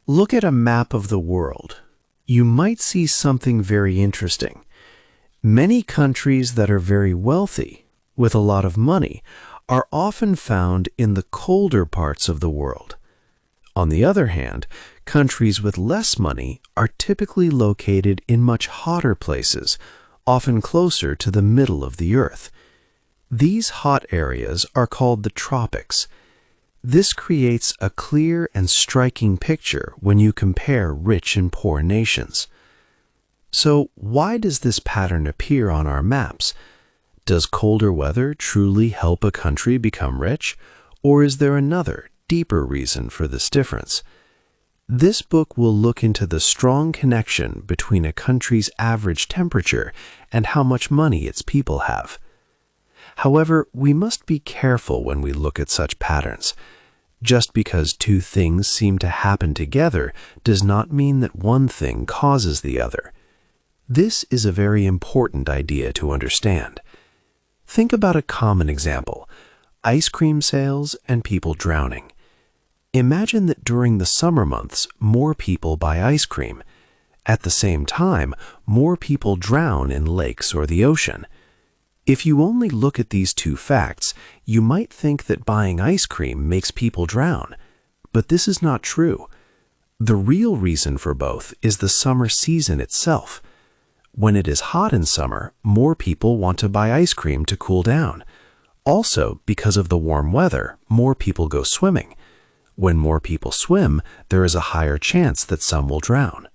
Look at a map of the world. You might see something very interesting. Many countries that are very wealthy, with a lot of money, are often found in the colder parts of the world. On the other hand, countries with less money are typically located in much hotter places, often closer to the middle of the earth. These hot areas are called the tropics. This creates a clear and striking picture when you compare rich and poor nations. So, why does this pattern appear on our maps? Does colder weather truly help a country become rich, or is there another, deeper reason for this difference? This book will look into the strong connection between a country's average temperature and how much money its people have. However, we must be careful when we look at such patterns. Just because two things seem to happen together does not mean that one thing causes the other. This is a very important idea to understand. Think about a common example: ice cream sales and people drowning. Imagine that during the summer months, more people buy ice cream. At the same time, more people drown in lakes or the ocean. If you only look at these two facts, you might think that buying ice cream makes people drown. But this is not true. The real reason for both is the summer season itself. When it is hot in summer, more people want to buy ice cream to cool down. Also, because of the warm weather, more people go swimming. When more people swim, there is a higher chance that some will drown.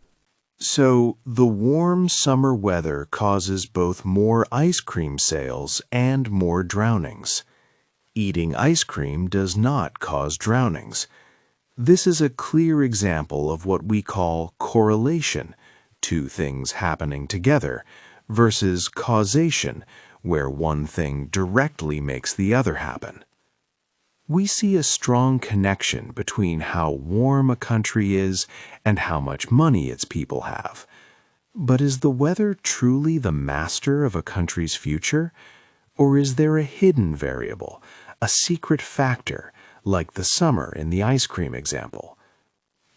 So, the warm summer weather causes both more ice cream sales and more drownings. Eating ice cream does not cause drownings. This is a clear example of what we call correlation, two things happening together, versus causation, where one thing directly makes the other happen. We see a strong connection between how warm a country is and how much money its people have. But is the weather truly the master of a country's future? Or is there a hidden variable, a secret factor, like the summer in the ice cream example?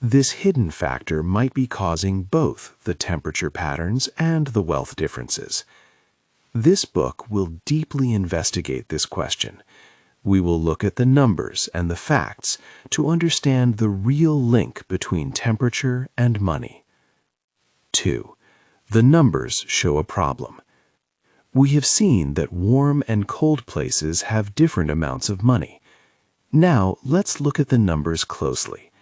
This hidden factor might be causing both the temperature patterns and the wealth differences. This book will deeply investigate this question. We will look at the numbers and the facts to understand the real link between temperature and money. 2. The numbers show a problem. We have seen that warm and cold places have different amounts of money. Now, let's look at the numbers closely.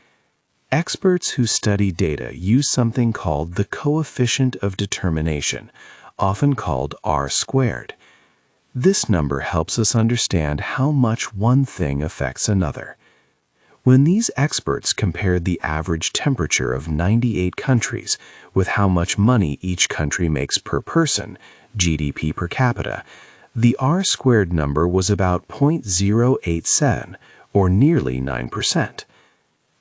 Experts who study data use something called the coefficient of determination, often called R-squared. This number helps us understand how much one thing affects another. When these experts compared the average temperature of 98 countries with how much money each country makes per person, GDP per capita, the R-squared number was about 0.087, or nearly 9%.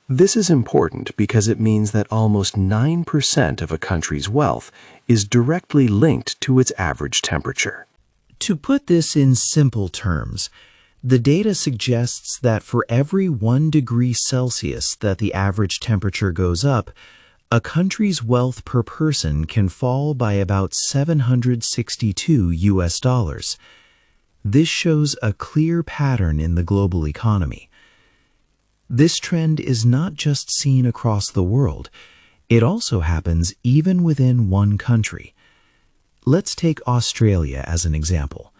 This is important because it means that almost 9% of a country's wealth is directly linked to its average temperature. To put this in simple terms, the data suggests that for every 1 degree Celsius that the average temperature goes up, a country's wealth per person can fall by about $762. This shows a clear pattern in the global economy. This trend is not just seen across the world, it also happens even within one country. Let's take Australia as an example.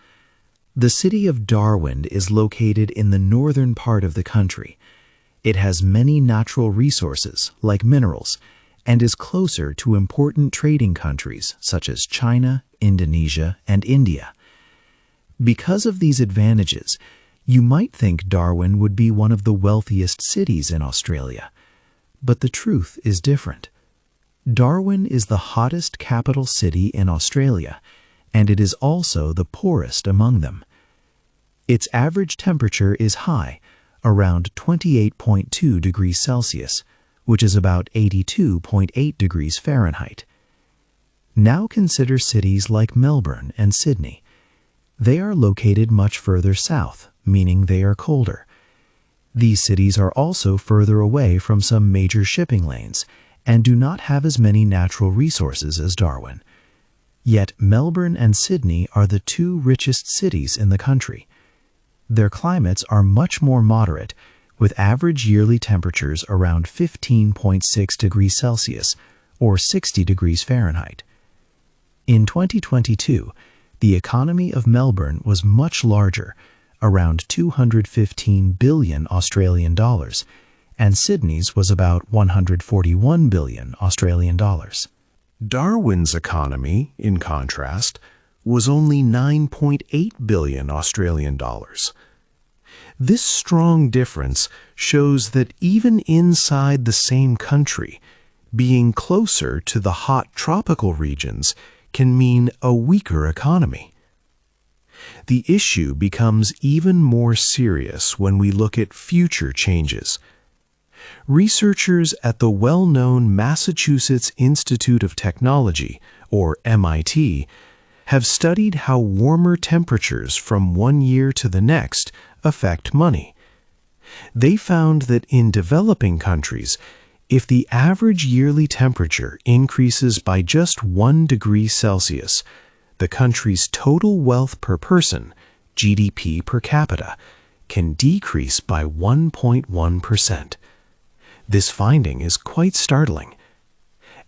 The city of Darwin is located in the northern part of the country. It has many natural resources, like minerals, and is closer to important trading countries such as China, Indonesia, and India. Because of these advantages, you might think Darwin would be one of the wealthiest cities in Australia. But the truth is different. Darwin is the hottest capital city in Australia, and it is also the poorest among them. Its average temperature is high, around 28.2 degrees Celsius, which is about 82.8 degrees Fahrenheit. Now consider cities like Melbourne and Sydney. They are located much further south, meaning they are colder. These cities are also further away from some major shipping lanes and do not have as many natural resources as Darwin. Yet Melbourne and Sydney are the two richest cities in the country. Their climates are much more moderate, with average yearly temperatures around 15.6 degrees Celsius or 60 degrees Fahrenheit. In 2022, the economy of Melbourne was much larger, around 215 billion Australian dollars, and Sydney's was about 141 billion Australian dollars. Darwin's economy, in contrast, was only 9.8 billion Australian dollars. This strong difference shows that even inside the same country, being closer to the hot tropical regions can mean a weaker economy. The issue becomes even more serious when we look at future changes. Researchers at the well-known Massachusetts Institute of Technology, or MIT, have studied how warmer temperatures from one year to the next affect money. They found that in developing countries, if the average yearly temperature increases by just 1 degree Celsius, the country's total wealth per person, GDP per capita, can decrease by 1.1%. This finding is quite startling.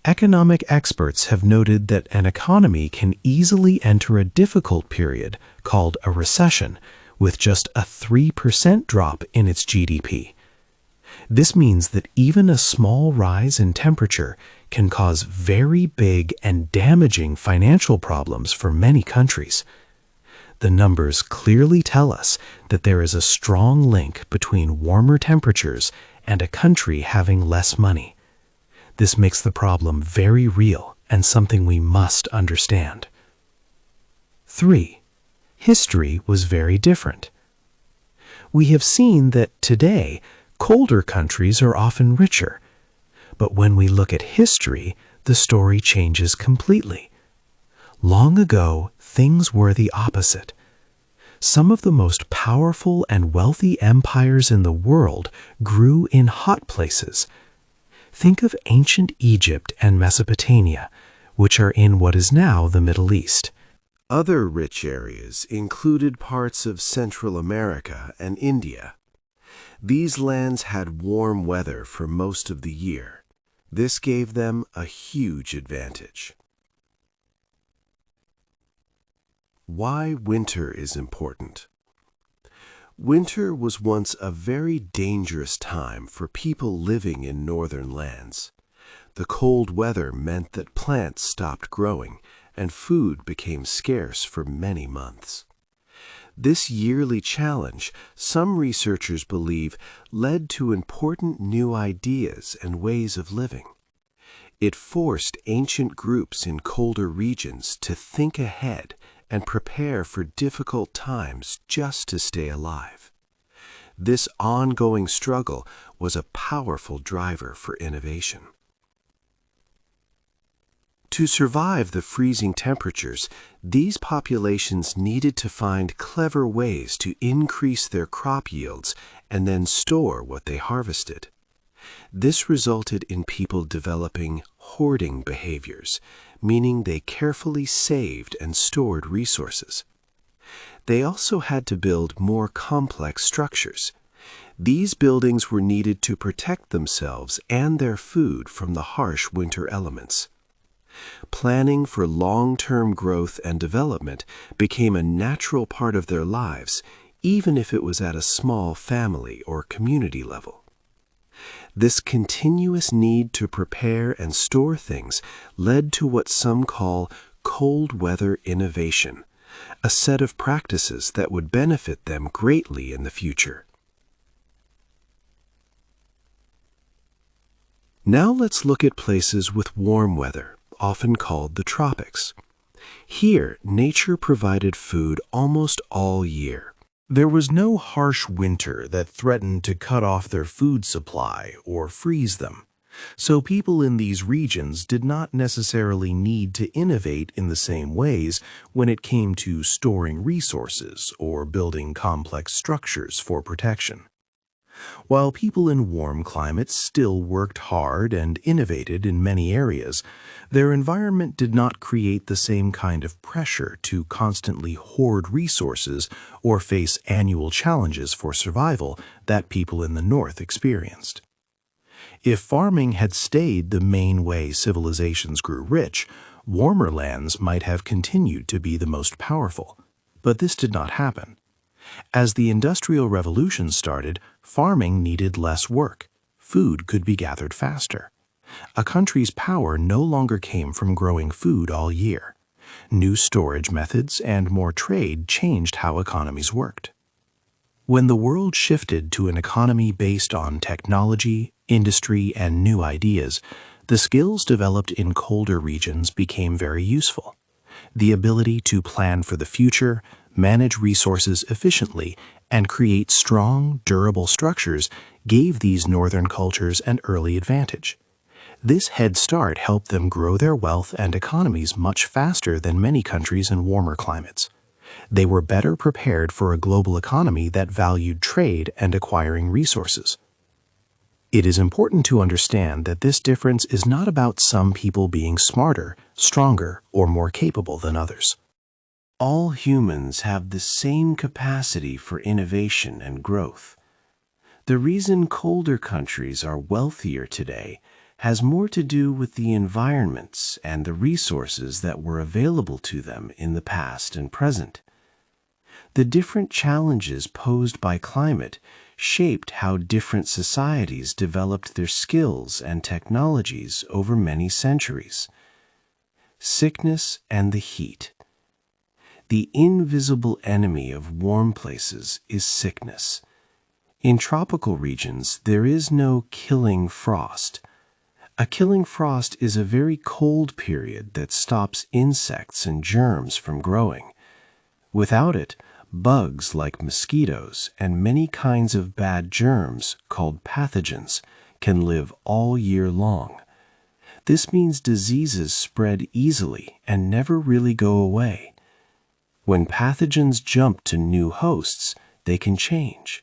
Economic experts have noted that an economy can easily enter a difficult period, called a recession, with just a 3% drop in its GDP. This means that even a small rise in temperature can cause very big and damaging financial problems for many countries. The numbers clearly tell us that there is a strong link between warmer temperatures and a country having less money. This makes the problem very real and something we must understand. 3. History was very different. We have seen that today, colder countries are often richer. But when we look at history, the story changes completely. Long ago, things were the opposite. Some of the most powerful and wealthy empires in the world grew in hot places. Think of ancient Egypt and Mesopotamia, which are in what is now the Middle East. Other rich areas included parts of Central America and India. These lands had warm weather for most of the year. This gave them a huge advantage. Why winter is important. Winter was once a very dangerous time for people living in northern lands. The cold weather meant that plants stopped growing and food became scarce for many months. This yearly challenge, some researchers believe, led to important new ideas and ways of living. It forced ancient groups in colder regions to think ahead and prepare for difficult times just to stay alive. This ongoing struggle was a powerful driver for innovation. To survive the freezing temperatures, these populations needed to find clever ways to increase their crop yields and then store what they harvested. This resulted in people developing hoarding behaviors, meaning they carefully saved and stored resources. They also had to build more complex structures. These buildings were needed to protect themselves and their food from the harsh winter elements. Planning for long-term growth and development became a natural part of their lives, even if it was at a small family or community level. This continuous need to prepare and store things led to what some call cold weather innovation, a set of practices that would benefit them greatly in the future. Now let's look at places with warm weather, often called the tropics. Here, nature provided food almost all year. There was no harsh winter that threatened to cut off their food supply or freeze them, so people in these regions did not necessarily need to innovate in the same ways when it came to storing resources or building complex structures for protection. While people in warm climates still worked hard and innovated in many areas, their environment did not create the same kind of pressure to constantly hoard resources or face annual challenges for survival that people in the north experienced. If farming had stayed the main way civilizations grew rich, warmer lands might have continued to be the most powerful. But this did not happen. As the Industrial Revolution started, farming needed less work. Food could be gathered faster. A country's power no longer came from growing food all year. New storage methods and more trade changed how economies worked. When the world shifted to an economy based on technology, industry, and new ideas, the skills developed in colder regions became very useful. The ability to plan for the future, manage resources efficiently, and create strong, durable structures gave these northern cultures an early advantage. This head start helped them grow their wealth and economies much faster than many countries in warmer climates. They were better prepared for a global economy that valued trade and acquiring resources. It is important to understand that this difference is not about some people being smarter, stronger, or more capable than others. All humans have the same capacity for innovation and growth. The reason colder countries are wealthier today has more to do with the environments and the resources that were available to them in the past and present. The different challenges posed by climate shaped how different societies developed their skills and technologies over many centuries. Sickness and the heat. The invisible enemy of warm places is sickness. In tropical regions, there is no killing frost. A killing frost is a very cold period that stops insects and germs from growing. Without it, bugs like mosquitoes and many kinds of bad germs called pathogens can live all year long. This means diseases spread easily and never really go away. When pathogens jump to new hosts, they can change.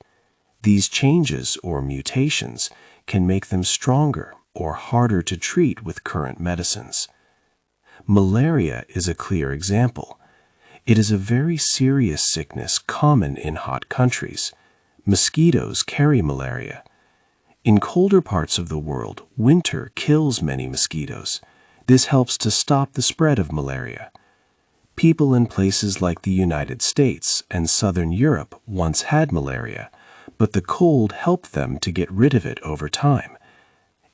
These changes or mutations can make them stronger or harder to treat with current medicines. Malaria is a clear example. It is a very serious sickness common in hot countries. Mosquitoes carry malaria. In colder parts of the world, winter kills many mosquitoes. This helps to stop the spread of malaria. People in places like the United States and Southern Europe once had malaria, but the cold helped them to get rid of it over time.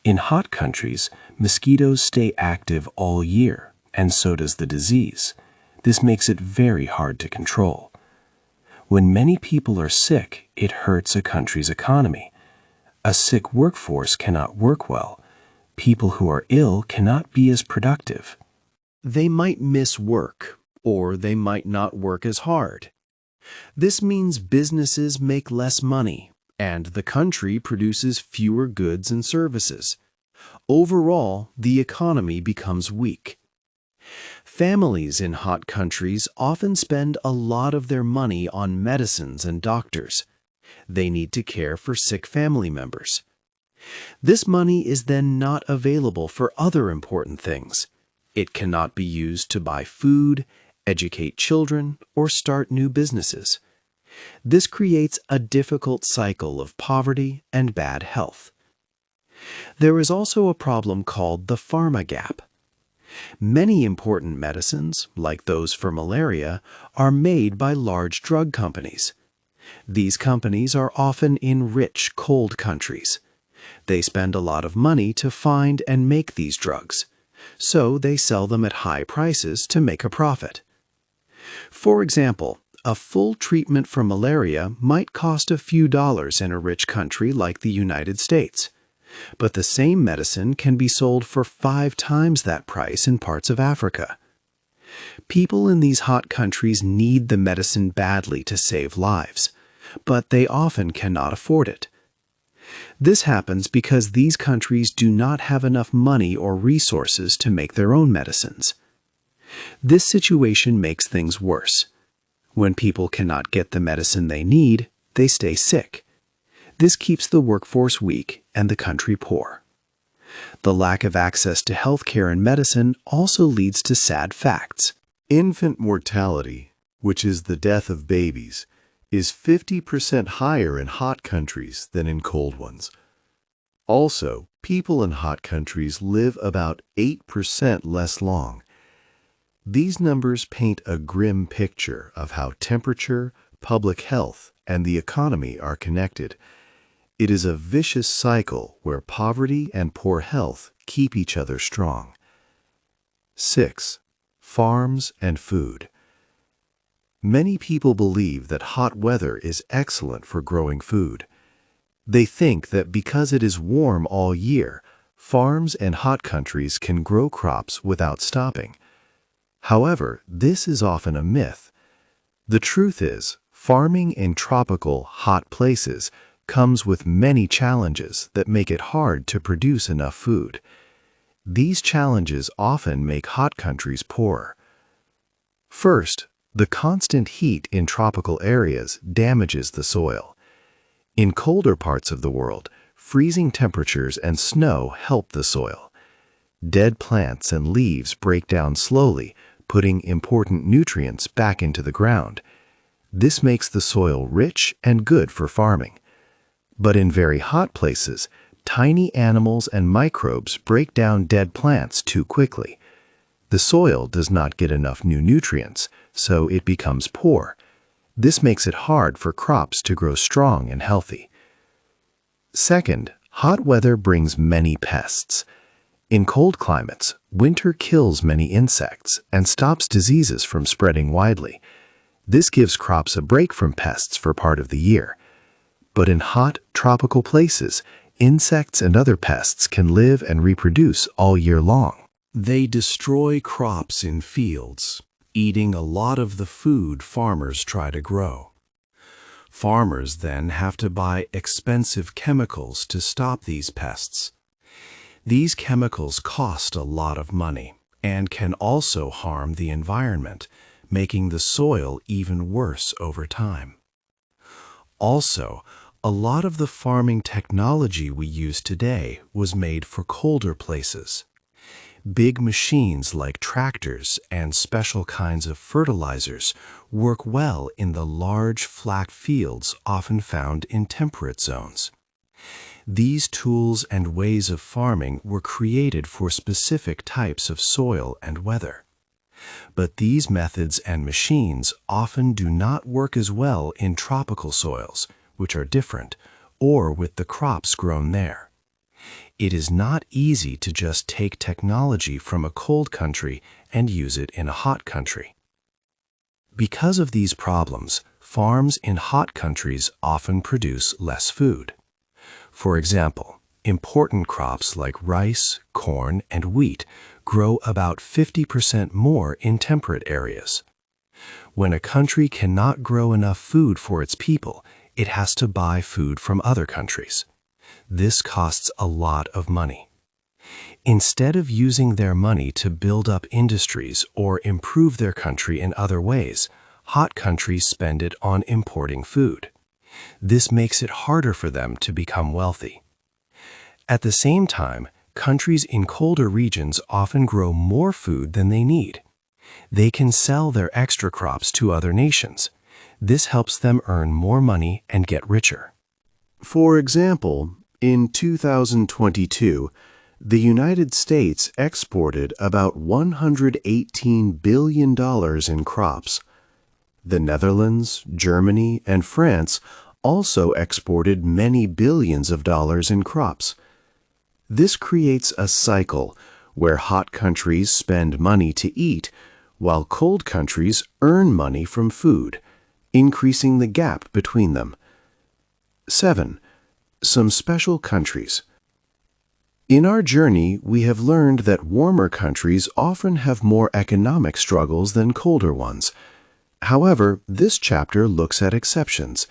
In hot countries, mosquitoes stay active all year, and so does the disease. This makes it very hard to control. When many people are sick, it hurts a country's economy. A sick workforce cannot work well. People who are ill cannot be as productive. They might miss work, or they might not work as hard. This means businesses make less money, and the country produces fewer goods and services. Overall, the economy becomes weak. Families in hot countries often spend a lot of their money on medicines and doctors. They need to care for sick family members. This money is then not available for other important things. It cannot be used to buy food, educate children, or start new businesses. This creates a difficult cycle of poverty and bad health. There is also a problem called the pharma gap. Many important medicines, like those for malaria, are made by large drug companies. These companies are often in rich, cold countries. They spend a lot of money to find and make these drugs, so they sell them at high prices to make a profit. For example, a full treatment for malaria might cost a few dollars in a rich country like the United States, but the same medicine can be sold for 5 times that price in parts of Africa. People in these hot countries need the medicine badly to save lives, but they often cannot afford it. This happens because these countries do not have enough money or resources to make their own medicines. This situation makes things worse. When people cannot get the medicine they need, they stay sick. This keeps the workforce weak and the country poor. The lack of access to healthcare and medicine also leads to sad facts. Infant mortality, which is the death of babies, is 50% higher in hot countries than in cold ones. Also, people in hot countries live about 8% less long. These numbers paint a grim picture of how temperature, public health, and the economy are connected. It is a vicious cycle where poverty and poor health keep each other strong. 6. Farms and food. Many people believe that hot weather is excellent for growing food. They think that because it is warm all year, farms and hot countries can grow crops without stopping. However, this is often a myth. The truth is, farming in tropical, hot places comes with many challenges that make it hard to produce enough food. These challenges often make hot countries poorer. First, the constant heat in tropical areas damages the soil. In colder parts of the world, freezing temperatures and snow help the soil. Dead plants and leaves break down slowly, putting important nutrients back into the ground. This makes the soil rich and good for farming. But in very hot places, tiny animals and microbes break down dead plants too quickly. The soil does not get enough new nutrients, so it becomes poor. This makes it hard for crops to grow strong and healthy. Second, hot weather brings many pests. In cold climates, winter kills many insects and stops diseases from spreading widely. This gives crops a break from pests for part of the year. But in hot, tropical places, insects and other pests can live and reproduce all year long. They destroy crops in fields, eating a lot of the food farmers try to grow. Farmers then have to buy expensive chemicals to stop these pests. These chemicals cost a lot of money and can also harm the environment, making the soil even worse over time. Also, a lot of the farming technology we use today was made for colder places. Big machines like tractors and special kinds of fertilizers work well in the large, flat fields often found in temperate zones. These tools and ways of farming were created for specific types of soil and weather. But these methods and machines often do not work as well in tropical soils, which are different, or with the crops grown there. It is not easy to just take technology from a cold country and use it in a hot country. Because of these problems, farms in hot countries often produce less food. For example, important crops like rice, corn, and wheat grow about 50% more in temperate areas. When a country cannot grow enough food for its people, it has to buy food from other countries. This costs a lot of money. Instead of using their money to build up industries or improve their country in other ways, hot countries spend it on importing food. This makes it harder for them to become wealthy. At the same time, countries in colder regions often grow more food than they need. They can sell their extra crops to other nations. This helps them earn more money and get richer. For example, in 2022, the United States exported about $118 billion in crops. The Netherlands, Germany, and France also exported many billions of dollars in crops. This creates a cycle where hot countries spend money to eat, while cold countries earn money from food, increasing the gap between them. 7. Some special countries. In our journey, we have learned that warmer countries often have more economic struggles than colder ones. However, this chapter looks at exceptions.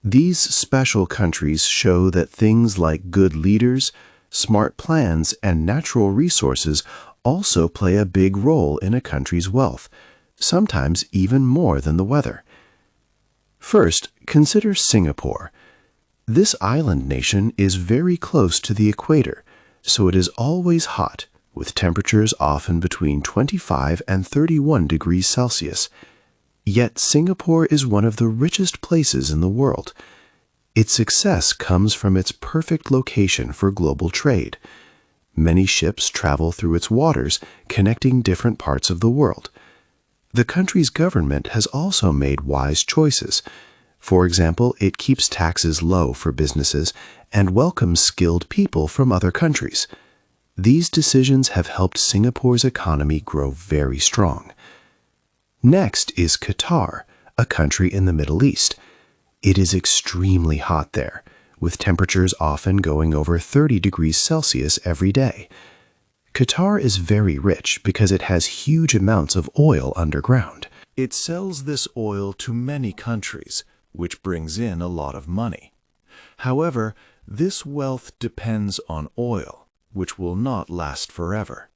These special countries show that things like good leaders, smart plans, and natural resources also play a big role in a country's wealth, sometimes even more than the weather. First, consider Singapore. This island nation is very close to the equator, so it is always hot, with temperatures often between 25 and 31 degrees Celsius. Yet Singapore is one of the richest places in the world. Its success comes from its perfect location for global trade. Many ships travel through its waters, connecting different parts of the world. The country's government has also made wise choices. For example, it keeps taxes low for businesses and welcomes skilled people from other countries. These decisions have helped Singapore's economy grow very strong. Next is Qatar, a country in the Middle East. It is extremely hot there, with temperatures often going over 30 degrees Celsius every day. Qatar is very rich because it has huge amounts of oil underground. It sells this oil to many countries, which brings in a lot of money. However, this wealth depends on oil, which will not last forever.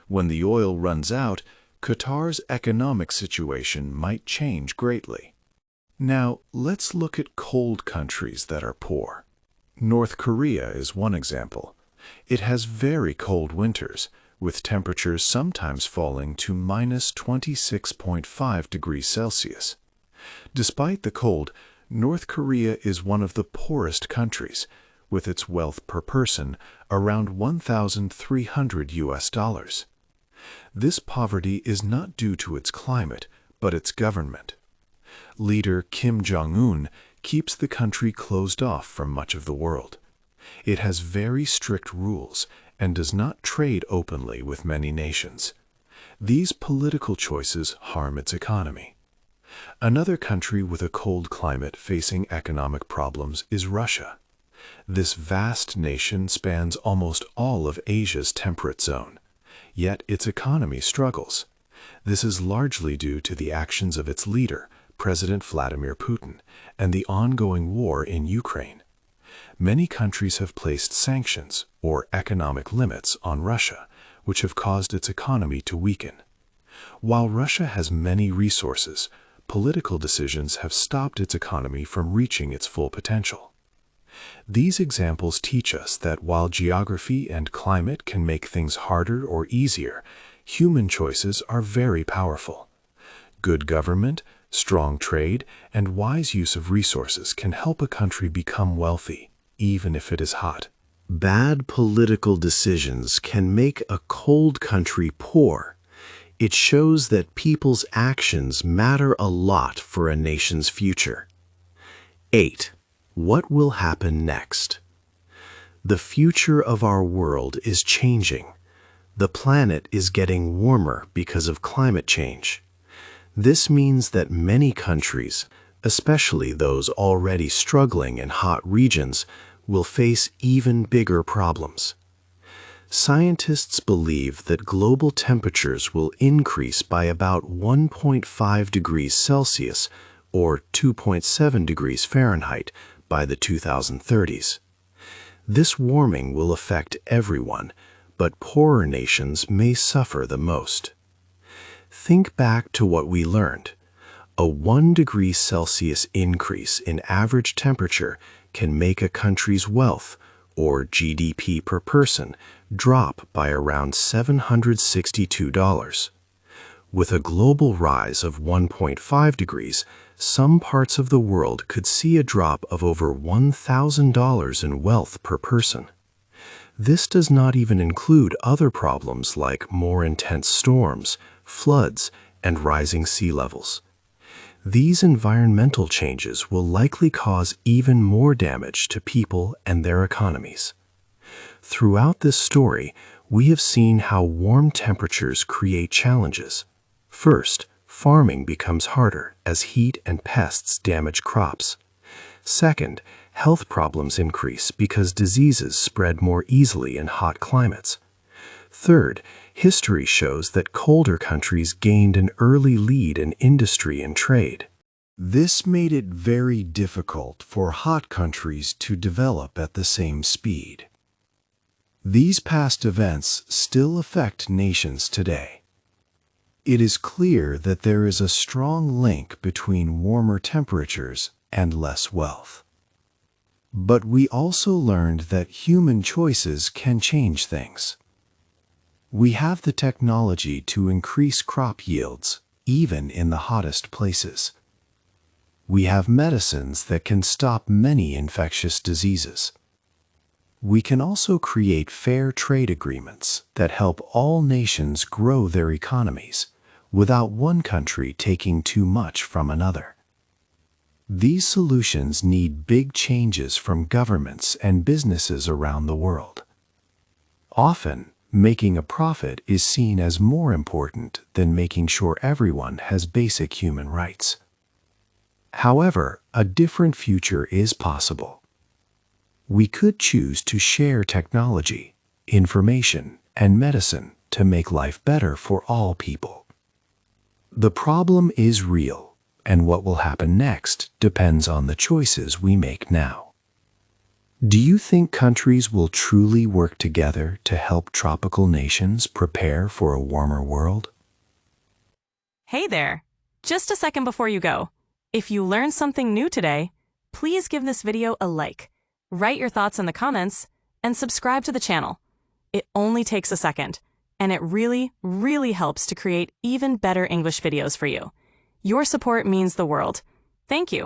When the oil runs out, Qatar's economic situation might change greatly. Now, let's look at cold countries that are poor. North Korea is one example. It has very cold winters, with temperatures sometimes falling to minus 26.5 degrees Celsius. Despite the cold, North Korea is one of the poorest countries, with its wealth per person around $1,300. This poverty is not due to its climate, but its government. Leader Kim Jong-un keeps the country closed off from much of the world. It has very strict rules and does not trade openly with many nations. These political choices harm its economy. Another country with a cold climate facing economic problems is Russia. This vast nation spans almost all of Asia's temperate zone, yet its economy struggles. This is largely due to the actions of its leader, President Vladimir Putin, and the ongoing war in Ukraine. Many countries have placed sanctions or economic limits on Russia, which have caused its economy to weaken. While Russia has many resources, political decisions have stopped its economy from reaching its full potential. These examples teach us that while geography and climate can make things harder or easier, human choices are very powerful. Good government, strong trade, and wise use of resources can help a country become wealthy, even if it is hot. Bad political decisions can make a cold country poor. It shows that people's actions matter a lot for a nation's future. 8. What will happen next? The future of our world is changing. The planet is getting warmer because of climate change. This means that many countries, especially those already struggling in hot regions, will face even bigger problems. Scientists believe that global temperatures will increase by about 1.5 degrees Celsius or 2.7 degrees Fahrenheit by the 2030s. This warming will affect everyone, but poorer nations may suffer the most. Think back to what we learned. A 1 degree Celsius increase in average temperature can make a country's wealth, or GDP per person, drop by around $762. With a global rise of 1.5 degrees, some parts of the world could see a drop of over $1,000 in wealth per person. This does not even include other problems like more intense storms, floods, and rising sea levels. These environmental changes will likely cause even more damage to people and their economies. Throughout this story, we have seen how warm temperatures create challenges. First, farming becomes harder as heat and pests damage crops. Second, health problems increase because diseases spread more easily in hot climates. Third, history shows that colder countries gained an early lead in industry and trade. This made it very difficult for hot countries to develop at the same speed. These past events still affect nations today. It is clear that there is a strong link between warmer temperatures and less wealth. But we also learned that human choices can change things. We have the technology to increase crop yields, even in the hottest places. We have medicines that can stop many infectious diseases. We can also create fair trade agreements that help all nations grow their economies without one country taking too much from another. These solutions need big changes from governments and businesses around the world. Often, making a profit is seen as more important than making sure everyone has basic human rights. However, a different future is possible. We could choose to share technology, information, and medicine to make life better for all people. The problem is real, and what will happen next depends on the choices we make now. Do you think countries will truly work together to help tropical nations prepare for a warmer world? Hey there! Just a second before you go. If you learned something new today, please give this video a like, write your thoughts in the comments, and subscribe to the channel. It only takes a second, and it really, really helps to create even better English videos for you. Your support means the world. Thank you.